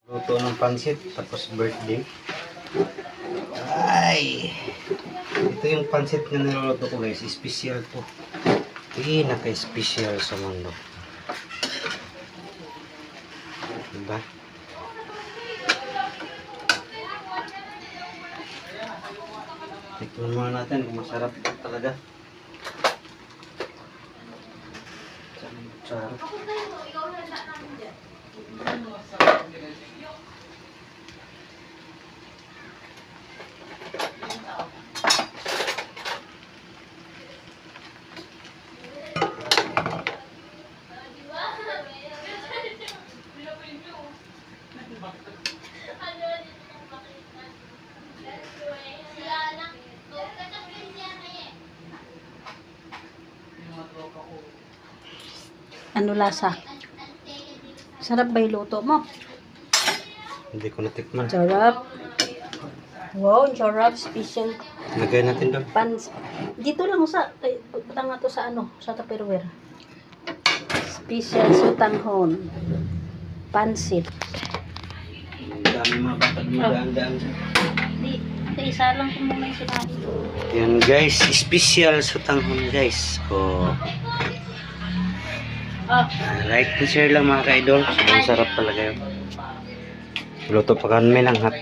Luto ng pansit, tapos birthday. Ay! Ito yung pansit na niluluto ko guys. Special to. Pinaka-special sa mundo. Diba? Tikman muna natin kung masarap talaga. Sarap. Ano lasa? Sarap ba yung luto mo? Hindi ko natikman. Sarap. Wow, sarap. Special Lagay natin doon. Dito lang sa, butang nga to sa ano, sa Tupperware. Special sutanghon. Pansit. Ang dami mga batag madaan-daan. Di, isa lang kung muna yung sinabi. Yan guys, special sutanghon guys. Oh. Like and share lang mga ka-idol. Sobrang sarap talaga yun. Luto pa kami ng hot.